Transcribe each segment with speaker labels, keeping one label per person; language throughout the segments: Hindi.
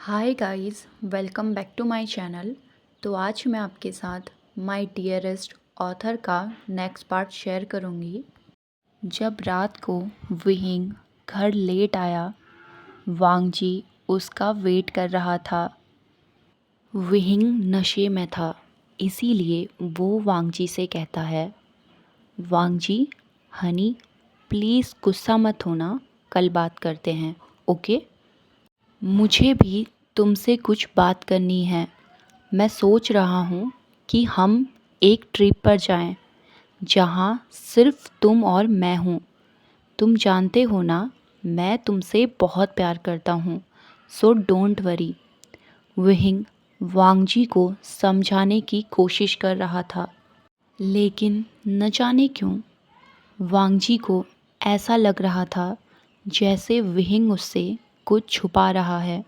Speaker 1: Hi guys, welcome back to my channel. तो आज मैं आपके साथ माय डियरेस्ट ऑथर का नेक्स्ट पार्ट शेयर करूँगी। जब रात को विहिंग घर लेट आया, वांगजी उसका वेट कर रहा था। विहिंग नशे में था, इसीलिए वो वांगजी से कहता है, वांगजी हनी प्लीज़ गुस्सा मत होना, कल बात करते हैं, ओके। मुझे भी तुमसे कुछ बात करनी है। मैं सोच रहा हूँ कि हम एक ट्रिप पर जाएं, जहाँ सिर्फ तुम और मैं हूँ। तुम जानते हो ना, मैं तुमसे बहुत प्यार करता हूँ, सो डोंट वरी। विहिंग वांगजी को समझाने की कोशिश कर रहा था, लेकिन न जाने क्यों वांगजी को ऐसा लग रहा था जैसे विहिंग उससे कुछ छुपा रहा है,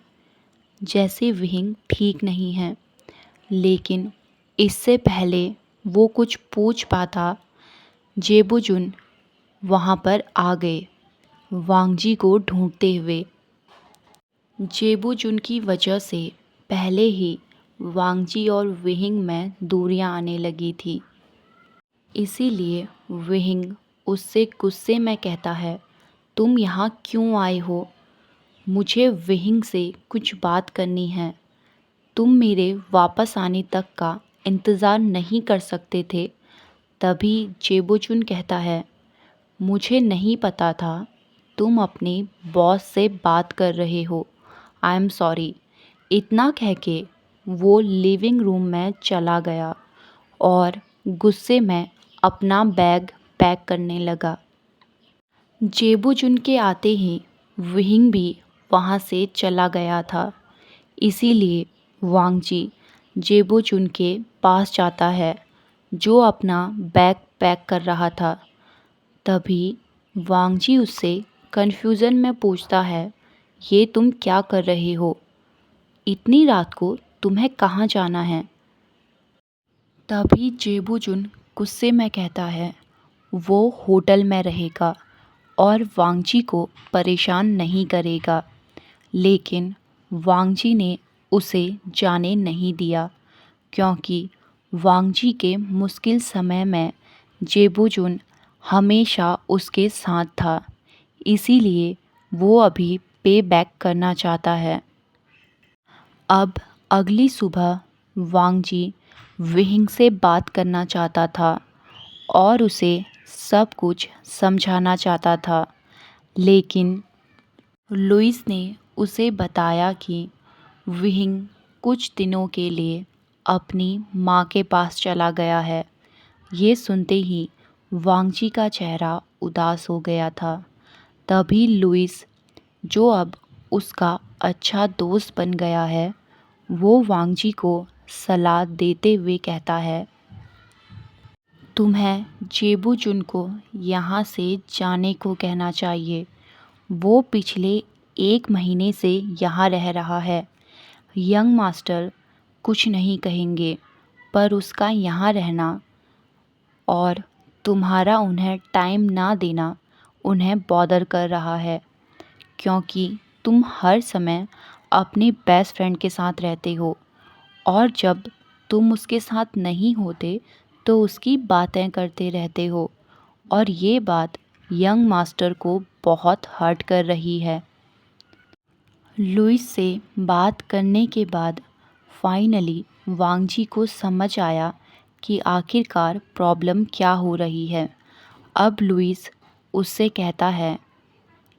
Speaker 1: जैसे विहिंग ठीक नहीं है। लेकिन इससे पहले वो कुछ पूछ पाता, जेबुजुन वहाँ पर आ गए, वांगजी को ढूंढते हुए। जेबुजुन की वजह से पहले ही वांगजी और विहिंग में दूरियां आने लगी थी। इसीलिए विहिंग उससे गुस्से में कहता है, तुम यहाँ क्यों आए हो? मुझे विहिंग से कुछ बात करनी है। तुम मेरे वापस आने तक का इंतज़ार नहीं कर सकते थे? तभी जेबुजुन कहता है, मुझे नहीं पता था तुम अपने बॉस से बात कर रहे हो, आई एम सॉरी। इतना कह के वो लिविंग रूम में चला गया और गुस्से में अपना बैग पैक करने लगा। जेबुजुन के आते ही विहिंग भी वहाँ से चला गया था। इसीलिए वांगजी जेबुजुन के पास जाता है, जो अपना बैग पैक कर रहा था। तभी वांगजी उससे कन्फ्यूज़न में पूछता है, ये तुम क्या कर रहे हो? इतनी रात को तुम्हें कहाँ जाना है? तभी जेबुजुन गुस्से में कहता है, वो होटल में रहेगा और वांगजी को परेशान नहीं करेगा। लेकिन वांगजी ने उसे जाने नहीं दिया, क्योंकि वांगजी के मुश्किल समय में जेबुजुन हमेशा उसके साथ था। इसीलिए वो अभी पे बैक करना चाहता है। अब अगली सुबह वांगजी विहिंग से बात करना चाहता था और उसे सब कुछ समझाना चाहता था, लेकिन लुइस ने उसे बताया कि विहिंग कुछ दिनों के लिए अपनी माँ के पास चला गया है। ये सुनते ही वांगजी का चेहरा उदास हो गया था। तभी लुइस, जो अब उसका अच्छा दोस्त बन गया है, वो वांगजी को सलाह देते हुए कहता है, तुम्हें जेबुजुन को यहाँ से जाने को कहना चाहिए। वो पिछले 1 महीने से यहाँ रह रहा है। यंग मास्टर कुछ नहीं कहेंगे, पर उसका यहाँ रहना और तुम्हारा उन्हें टाइम ना देना उन्हें बॉदर कर रहा है, क्योंकि तुम हर समय अपने बेस्ट फ्रेंड के साथ रहते हो और जब तुम उसके साथ नहीं होते तो उसकी बातें करते रहते हो, और ये बात यंग मास्टर को बहुत हर्ट कर रही है। लुइस से बात करने के बाद फाइनली वांगजी को समझ आया कि आखिरकार प्रॉब्लम क्या हो रही है। अब लुइस उससे कहता है,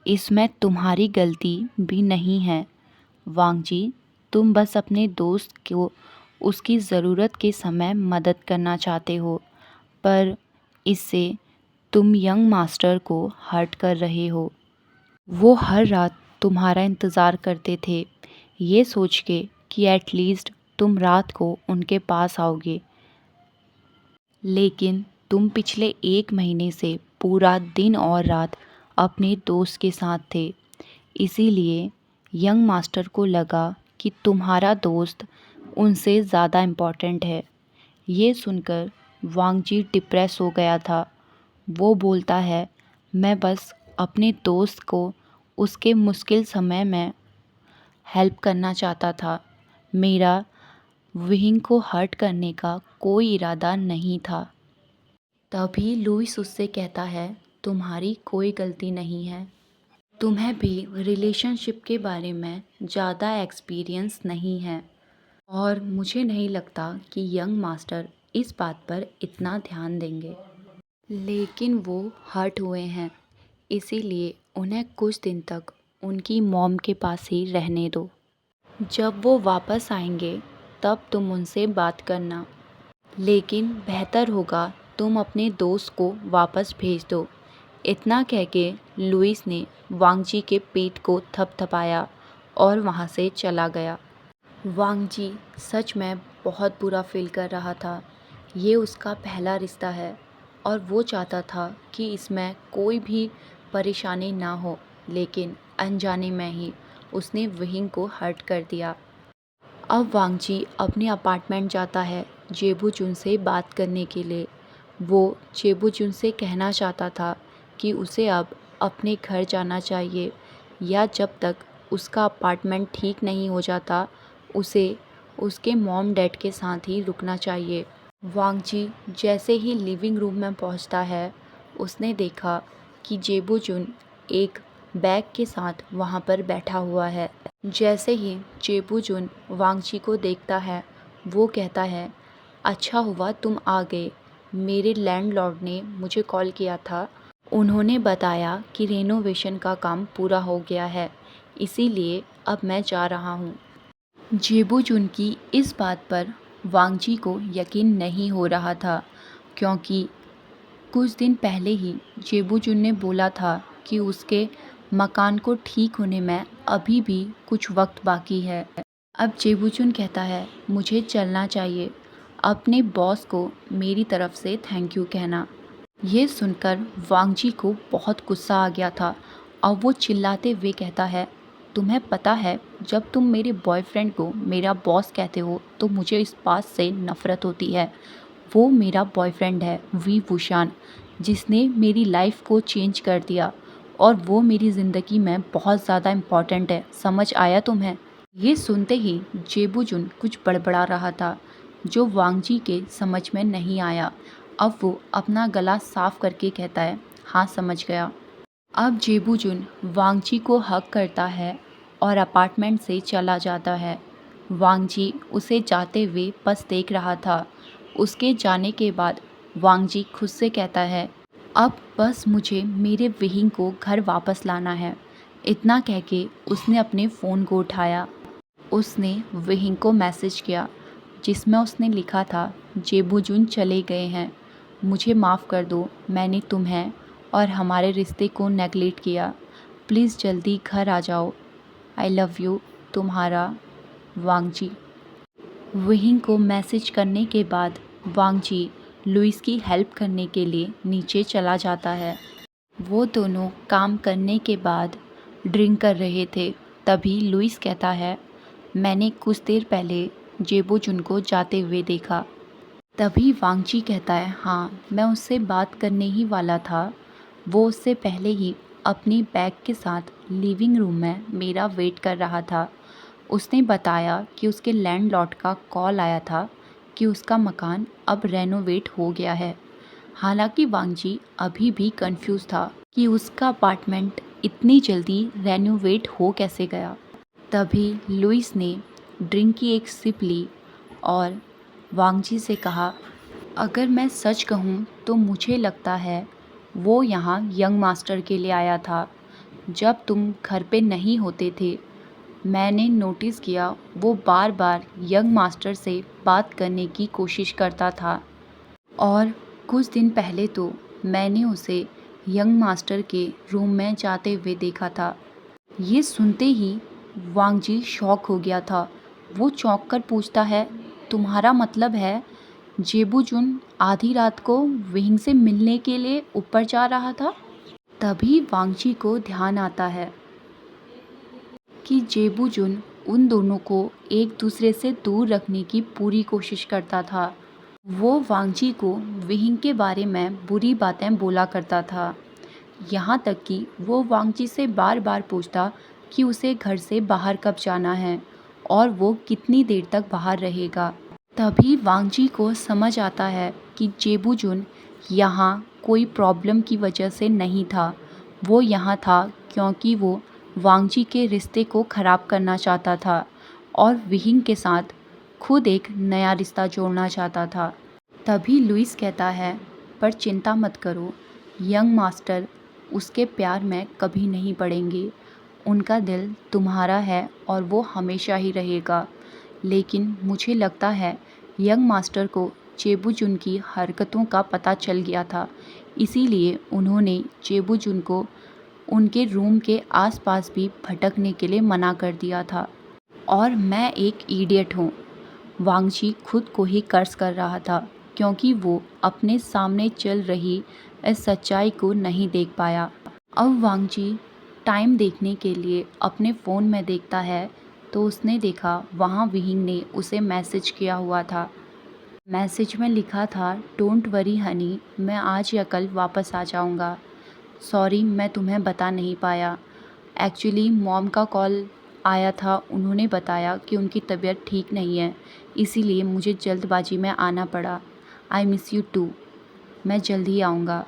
Speaker 1: इसमें तुम्हारी गलती भी नहीं है वांगजी, तुम बस अपने दोस्त को उसकी ज़रूरत के समय मदद करना चाहते हो, पर इससे तुम यंग मास्टर को हर्ट कर रहे हो। वो हर रात तुम्हारा इंतज़ार करते थे, ये सोच के कि एटलीस्ट तुम रात को उनके पास आओगे, लेकिन तुम पिछले 1 महीने से पूरा दिन और रात अपने दोस्त के साथ थे। इसीलिए यंग मास्टर को लगा कि तुम्हारा दोस्त उनसे ज़्यादा इम्पॉर्टेंट है। ये सुनकर वांगजी डिप्रेस हो गया था। वो बोलता है, मैं बस अपने दोस्त को उसके मुश्किल समय में हेल्प करना चाहता था। मेरा विहिंग को हर्ट करने का कोई इरादा नहीं था। तभी लुइस उससे कहता है, तुम्हारी कोई गलती नहीं है। तुम्हें भी रिलेशनशिप के बारे में ज़्यादा एक्सपीरियंस नहीं है और मुझे नहीं लगता कि यंग मास्टर इस बात पर इतना ध्यान देंगे। लेकिन वो हर्ट हुए हैं, इसीलिए उन्हें कुछ दिन तक उनकी मॉम के पास ही रहने दो। जब वो वापस आएंगे तब तुम उनसे बात करना, लेकिन बेहतर होगा तुम अपने दोस्त को वापस भेज दो। इतना कह के लुइस ने वांगजी के पेट को थपथपाया और वहाँ से चला गया। वांगजी सच में बहुत बुरा फील कर रहा था। ये उसका पहला रिश्ता है और वो चाहता था कि इसमें कोई भी परेशानी ना हो, लेकिन अनजाने में ही उसने विहिंग को हर्ट कर दिया। अब वांगजी अपने अपार्टमेंट जाता है जेबूजुन से बात करने के लिए। वो जेबूजुन से कहना चाहता था कि उसे अब अपने घर जाना चाहिए, या जब तक उसका अपार्टमेंट ठीक नहीं हो जाता उसे उसके मॉम डैड के साथ ही रुकना चाहिए। वांगजी जैसे ही लिविंग रूम में पहुंचता है, उसने देखा कि जेबूजुन एक बैग के साथ वहां पर बैठा हुआ है। जैसे ही जेबूजुन वांगजी को देखता है, वो कहता है, अच्छा हुआ तुम आ गए। मेरे लैंडलॉर्ड ने मुझे कॉल किया था। उन्होंने बताया कि रेनोवेशन का काम पूरा हो गया है, इसीलिए अब मैं जा रहा हूँ। जेबूजुन की इस बात पर वांगजी को यकीन नहीं हो रहा था, क्योंकि कुछ दिन पहले ही जेबूजुन ने बोला था कि उसके मकान को ठीक होने में अभी भी कुछ वक्त बाकी है। अब जेबूजुन कहता है, मुझे चलना चाहिए, अपने बॉस को मेरी तरफ से थैंक यू कहना। ये सुनकर वांगजी को बहुत गुस्सा आ गया था और वो चिल्लाते हुए कहता है, तुम्हें पता है जब तुम मेरे बॉयफ्रेंड को मेरा बॉस कहते हो तो मुझे इस बात से नफ़रत होती है। वो मेरा बॉयफ्रेंड है वी वुशान, जिसने मेरी लाइफ को चेंज कर दिया और वो मेरी ज़िंदगी में बहुत ज़्यादा इम्पॉर्टेंट है। समझ आया तुम्हें? ये सुनते ही जेबूजुन कुछ बड़बड़ा रहा था जो वांगजी के समझ में नहीं आया। अब वो अपना गला साफ करके कहता है, हाँ समझ गया। अब जेबूजुन वांगजी को हक करता है और अपार्टमेंट से चला जाता है। वांगजी उसे जाते हुए बस देख रहा था। उसके जाने के बाद वांगजी खुद से कहता है, अब बस मुझे मेरे विहिंग को घर वापस लाना है। इतना कह के उसने अपने फ़ोन को उठाया। उसने विहिंग को मैसेज किया जिसमें उसने लिखा था, जेबूजुन चले गए हैं, मुझे माफ़ कर दो, मैंने तुम्हें और हमारे रिश्ते को नेगलेक्ट किया। प्लीज़ जल्दी घर आ जाओ। आई लव यू, तुम्हारा वांगजी। विहिंग को मैसेज करने के बाद वांगजी लुइस की हेल्प करने के लिए नीचे चला जाता है। वो दोनों काम करने के बाद ड्रिंक कर रहे थे। तभी लुइस कहता है, मैंने कुछ देर पहले जेबूजुन को जाते हुए देखा। तभी वांगजी कहता है, हाँ मैं उससे बात करने ही वाला था। वो उससे पहले ही अपनी बैग के साथ लिविंग रूम में मेरा वेट कर रहा था। उसने बताया कि उसके लैंडलॉर्ड का कॉल आया था कि उसका मकान अब रेनोवेट हो गया है। हालांकि वांगजी अभी भी कंफ्यूज था कि उसका अपार्टमेंट इतनी जल्दी रेनोवेट हो कैसे गया। तभी लुइस ने ड्रिंक की एक सिप ली और वांगजी से कहा, अगर मैं सच कहूँ तो मुझे लगता है वो यहाँ यंग मास्टर के लिए आया था। जब तुम घर पे नहीं होते थे, मैंने नोटिस किया वो बार बार यंग मास्टर से बात करने की कोशिश करता था और कुछ दिन पहले तो मैंने उसे यंग मास्टर के रूम में जाते हुए देखा था। ये सुनते ही वांगजी शॉक हो गया था। वो चौंक कर पूछता है, तुम्हारा मतलब है जेबूजुन आधी रात को विहिंग से मिलने के लिए ऊपर जा रहा था? तभी वांगजी को ध्यान आता है कि जेबूजुन उन दोनों को एक दूसरे से दूर रखने की पूरी कोशिश करता था। वो वांगजी को विहिंग के बारे में बुरी बातें बोला करता था, यहाँ तक कि वो वांगजी से बार बार पूछता कि उसे घर से बाहर कब जाना है और वो कितनी देर तक बाहर रहेगा। तभी वांगजी को समझ आता है कि जेबूजुन यहाँ कोई प्रॉब्लम की वजह से नहीं था, वो यहाँ था क्योंकि वो वांगजी के रिश्ते को ख़राब करना चाहता था और विहिंग के साथ खुद एक नया रिश्ता जोड़ना चाहता था। तभी लुइस कहता है, पर चिंता मत करो, यंग मास्टर उसके प्यार में कभी नहीं पड़ेंगे। उनका दिल तुम्हारा है और वो हमेशा ही रहेगा। लेकिन मुझे लगता है यंग मास्टर को जेबूजुन की हरकतों का पता चल गया था, इसीलिए उन्होंने जेबूजुन को उनके रूम के आसपास भी भटकने के लिए मना कर दिया था। और मैं एक इडियट हूँ, वांगजी खुद को ही कर्ज कर रहा था क्योंकि वो अपने सामने चल रही इस सच्चाई को नहीं देख पाया। अब वांगजी टाइम देखने के लिए अपने फ़ोन में देखता है तो उसने देखा वहाँ विहिंग ने उसे मैसेज किया हुआ था। मैसेज में लिखा था, डोंट वरी हनी, मैं आज या कल वापस आ जाऊँगा। सॉरी मैं तुम्हें बता नहीं पाया। एक्चुअली मॉम का कॉल आया था, उन्होंने बताया कि उनकी तबीयत ठीक नहीं है, इसीलिए मुझे जल्दबाजी में आना पड़ा। आई मिस यू टू, मैं जल्द ही आऊँगा।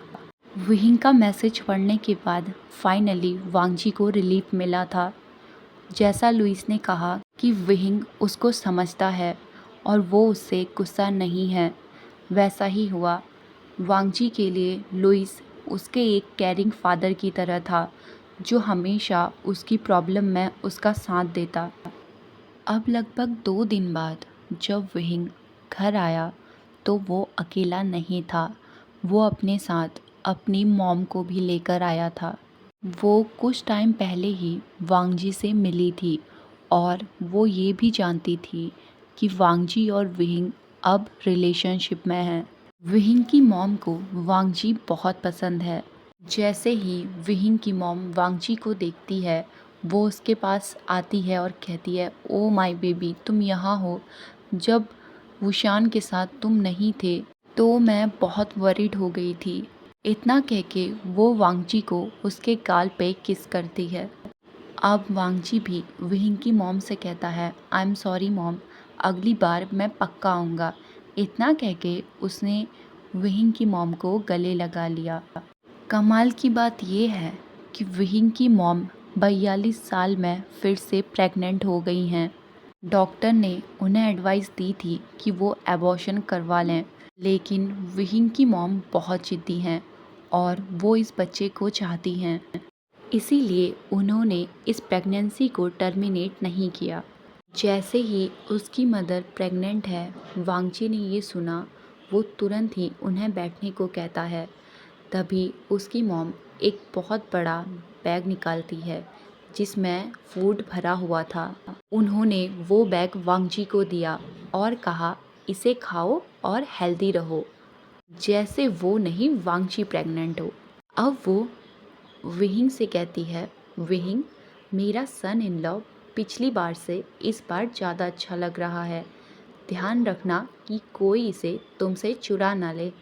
Speaker 1: विहिंग का मैसेज पढ़ने के बाद फाइनली वांगजी को रिलीफ मिला था। जैसा लुइस ने कहा कि विहिंग उसको समझता है और वो उससे गुस्सा नहीं है, वैसा ही हुआ। वांगजी के लिए लुइस उसके एक केयरिंग फादर की तरह था जो हमेशा उसकी प्रॉब्लम में उसका साथ देता। अब लगभग 2 दिन बाद जब विहिंग घर आया तो वो अकेला नहीं था, वो अपने साथ अपनी मॉम को भी लेकर आया था। वो कुछ टाइम पहले ही वांगजी से मिली थी और वो ये भी जानती थी कि वांगजी और विहिंग अब रिलेशनशिप में हैं। विहिंग की मॉम को वांगजी बहुत पसंद है। जैसे ही विहिंग की मॉम वांगजी को देखती है, वो उसके पास आती है और कहती है, ओ माय बेबी, तुम यहाँ हो। जब वुशान के साथ तुम नहीं थे तो मैं बहुत वरीड हो गई थी। इतना कह के वो वांगजी को उसके गाल पे किस करती है। अब वांगजी भी विहिंग की मॉम से कहता है, आई एम सॉरी मॉम, अगली बार मैं पक्का आऊँगा। इतना कह के उसने विहिंग की मॉम को गले लगा लिया। कमाल की बात ये है कि विहिंग की मॉम 42 साल में फिर से प्रेग्नेंट हो गई हैं। डॉक्टर ने उन्हें एडवाइस दी थी कि वो एबॉर्शन करवा लें, लेकिन विहिंग की मॉम बहुत जिद्दी हैं और वो इस बच्चे को चाहती हैं, इसीलिए उन्होंने इस प्रेगनेंसी को टर्मिनेट नहीं किया। जैसे ही उसकी मदर प्रेग्नेंट है, वांगजी ने ये सुना, वो तुरंत ही उन्हें बैठने को कहता है। तभी उसकी मॉम एक बहुत बड़ा बैग निकालती है जिसमें फूड भरा हुआ था। उन्होंने वो बैग वांगजी को दिया और कहा, इसे खाओ और हेल्दी रहो, जैसे वो नहीं वांगजी प्रेग्नेंट हो। अब वो विहिंग से कहती है, विहिंग, मेरा सन इन लॉ पिछली बार से इस बार ज़्यादा अच्छा लग रहा है, ध्यान रखना कि कोई इसे तुमसे चुरा ना ले।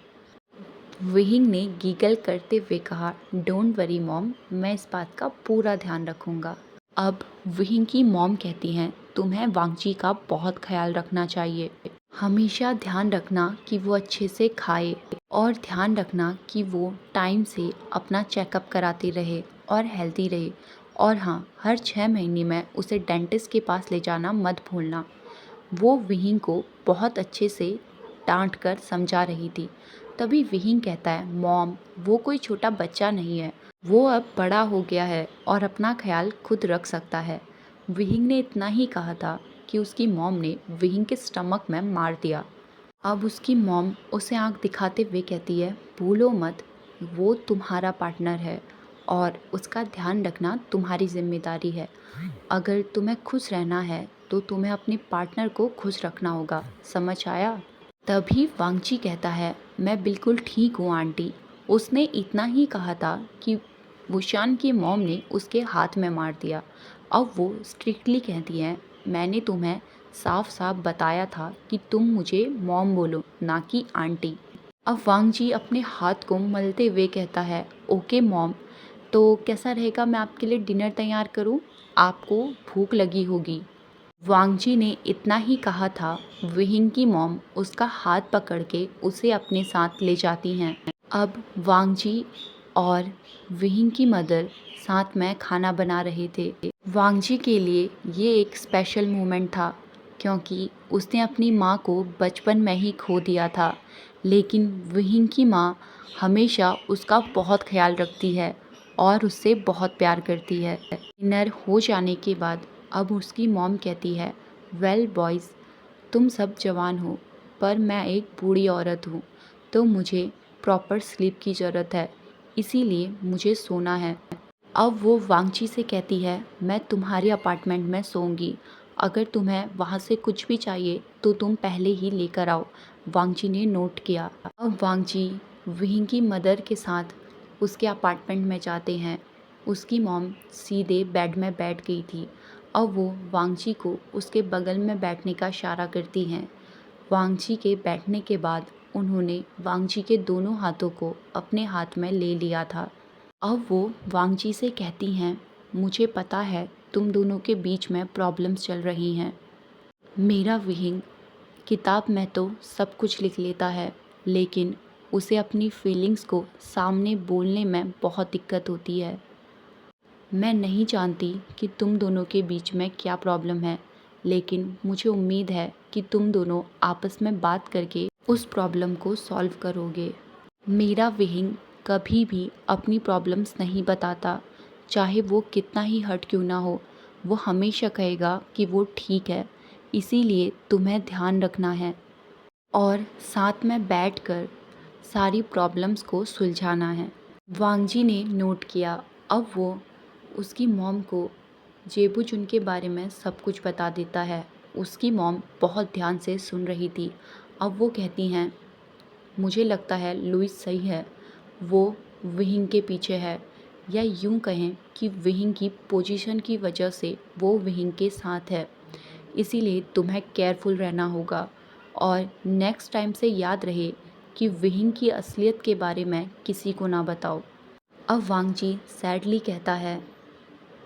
Speaker 1: विहिंग ने गीगल करते हुए कहा, डोंट वरी मॉम, मैं इस बात का पूरा ध्यान रखूँगा। अब विहिंग की मॉम कहती हैं, तुम्हें वांगजी का बहुत ख्याल रखना चाहिए, हमेशा ध्यान रखना कि वो अच्छे से खाए और ध्यान रखना कि वो टाइम से अपना चेकअप कराती रहे और हेल्दी रहे। और हाँ, हर 6 महीने में उसे डेंटिस्ट के पास ले जाना मत भूलना। वो विहिंग को बहुत अच्छे से डांट कर समझा रही थी। तभी विहिंग कहता है, मॉम, वो कोई छोटा बच्चा नहीं है, वो अब बड़ा हो गया है और अपना ख्याल खुद रख सकता है। विहिंग ने इतना ही कहा था कि उसकी मॉम ने विहिंग के स्टमक में मार दिया। अब उसकी मॉम उसे आंख दिखाते हुए कहती है, भूलो मत, वो तुम्हारा पार्टनर है और उसका ध्यान रखना तुम्हारी जिम्मेदारी है। अगर तुम्हें खुश रहना है तो तुम्हें अपने पार्टनर को खुश रखना होगा, समझ आया? तभी वांगजी कहता है, मैं बिल्कुल ठीक हूँ आंटी। उसने इतना ही कहा था कि वुशान की मॉम ने उसके हाथ में मार दिया। अब वो स्ट्रिक्टली कहती हैं, मैंने तुम्हें साफ साफ बताया था कि तुम मुझे मॉम बोलो, ना कि आंटी। अब वांगजी अपने हाथ को मलते हुए कहता है, ओके मॉम, तो कैसा रहेगा मैं आपके लिए डिनर तैयार करूं? आपको भूख लगी होगी। वांगजी ने इतना ही कहा था, विहिंग की मॉम उसका हाथ पकड़ के उसे अपने साथ ले जाती हैं। अब वांगजी और विहिंग की मदर साथ में खाना बना रहे थे। वांगजी के लिए ये एक स्पेशल मोमेंट था क्योंकि उसने अपनी माँ को बचपन में ही खो दिया था, लेकिन विहिंग की माँ हमेशा उसका बहुत ख्याल रखती है और उससे बहुत प्यार करती है। डिनर हो जाने के बाद अब उसकी मॉम कहती है, वेल बॉयज़, तुम सब जवान हो पर मैं एक बूढ़ी औरत हूँ, तो मुझे प्रॉपर स्लीप की ज़रूरत है, इसीलिए मुझे सोना है। अब वो वांगची से कहती है, मैं तुम्हारे अपार्टमेंट में सोऊंगी, अगर तुम्हें वहाँ से कुछ भी चाहिए तो तुम पहले ही लेकर आओ। वांगची ने नोट किया। अब वांगची विहिंग की मदर के साथ उसके अपार्टमेंट में जाते हैं। उसकी मॉम सीधे बेड में बैठ गई थी। अब वो वांगची को उसके बगल में बैठने का इशारा करती हैं। वांगची के बैठने के बाद उन्होंने वांगची के दोनों हाथों को अपने हाथ में ले लिया था। अब वो वांगची से कहती हैं, मुझे पता है तुम दोनों के बीच में प्रॉब्लम्स चल रही हैं। मेरा विहिंग किताब में तो सब कुछ लिख लेता है, लेकिन उसे अपनी फीलिंग्स को सामने बोलने में बहुत दिक्कत होती है। मैं नहीं जानती कि तुम दोनों के बीच में क्या प्रॉब्लम है, लेकिन मुझे उम्मीद है कि तुम दोनों आपस में बात करके उस प्रॉब्लम को सॉल्व करोगे। मेरा विहिंग कभी भी अपनी प्रॉब्लम्स नहीं बताता, चाहे वो कितना ही हर्ट क्यों ना हो। वो हमेशा कहेगा कि वो ठीक है, इसीलिए तुम्हें ध्यान रखना है और साथ में बैठकर सारी प्रॉब्लम्स को सुलझाना है। वांगजी ने नोट किया। अब वो उसकी मॉम को जेबूजुन के बारे में सब कुछ बता देता है। उसकी मॉम बहुत ध्यान से सुन रही थी। अब वो कहती हैं, मुझे लगता है लुइस सही है, वो विहिंग के पीछे है, या यूं कहें कि विहिंग की पोजीशन की वजह से वो विहिंग के साथ है, इसीलिए तुम्हें केयरफुल रहना होगा और नेक्स्ट टाइम से याद रहे कि विहिंग की असलियत के बारे में किसी को ना बताओ। अब वांगजी सैडली कहता है,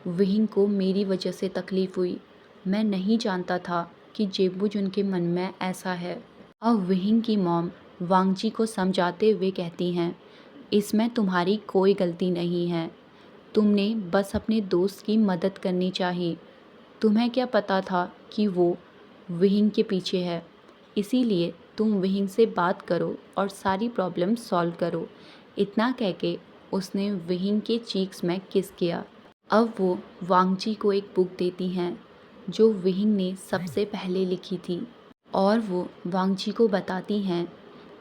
Speaker 1: विहिंग को मेरी वजह से तकलीफ़ हुई, मैं नहीं जानता था कि जेबूजुन के मन में ऐसा है। अब विहिंग की मॉम वांगजी को समझाते हुए कहती हैं, इसमें तुम्हारी कोई गलती नहीं है, तुमने बस अपने दोस्त की मदद करनी चाहिए। तुम्हें क्या पता था कि वो विहिंग के पीछे है, इसीलिए तुम विहिंग से बात करो और सारी प्रॉब्लम सॉल्व करो। इतना कह के उसने विहिंग के चीक्स में किस किया। अब वो वांगजी को एक बुक देती हैं जो विहिंग ने सबसे पहले लिखी थी और वो वांगजी को बताती हैं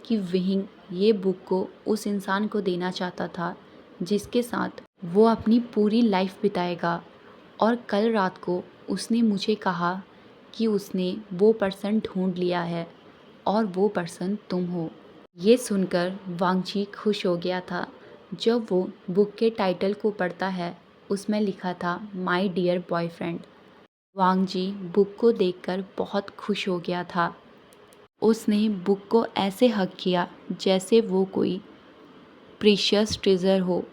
Speaker 1: कि विहिंग ये बुक को उस इंसान को देना चाहता था जिसके साथ वो अपनी पूरी लाइफ बिताएगा, और कल रात को उसने मुझे कहा कि उसने वो पर्सन ढूंढ लिया है और वो पर्सन तुम हो। ये सुनकर वांगजी खुश हो गया था। जब वो बुक के टाइटल को पढ़ता है, उसमें लिखा था माय डियर बॉयफ्रेंड। वांगजी बुक को देखकर बहुत खुश हो गया था। उसने बुक को ऐसे हग किया जैसे वो कोई प्रीशियस ट्रेजर हो।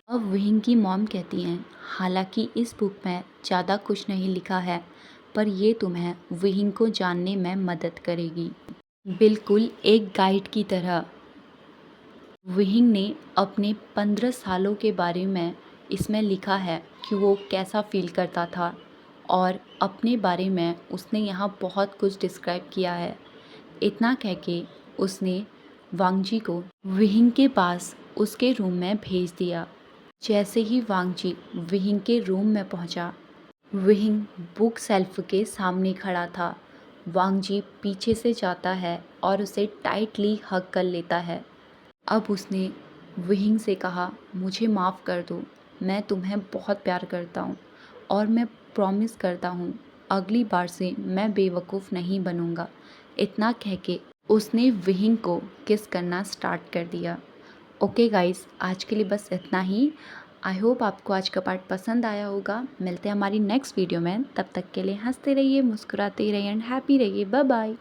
Speaker 1: अब विहिंग की मॉम कहती हैं, हालांकि इस बुक में ज़्यादा कुछ नहीं लिखा है, पर ये तुम्हें विहिंग को जानने में मदद करेगी, बिल्कुल एक गाइड की तरह। विहिंग ने अपने 15 सालों के बारे में इसमें लिखा है कि वो कैसा फील करता था, और अपने बारे में उसने यहाँ बहुत कुछ डिस्क्राइब किया है। इतना कह के उसने वांगजी को विहिंग के पास उसके रूम में भेज दिया। जैसे ही वांगजी विहिंग के रूम में पहुंचा, विहिंग बुक शेल्फ के सामने खड़ा था। वांगजी पीछे से जाता है और उसे टाइटली हग कर लेता है। अब उसने विहिंग से कहा, मुझे माफ़ कर दो, मैं तुम्हें बहुत प्यार करता हूँ और मैं प्रॉमिस करता हूँ अगली बार से मैं बेवकूफ़ नहीं बनूँगा। इतना कह के उसने विहिंग को किस करना स्टार्ट कर दिया। ओके गाइस, आज के लिए बस इतना ही। आई होप आपको आज का पार्ट पसंद आया होगा। मिलते हैं हमारी नेक्स्ट वीडियो में, तब तक के लिए हंसते रहिए, मुस्कुराते रहिए एंड हैप्पी रहिए। Bye bye.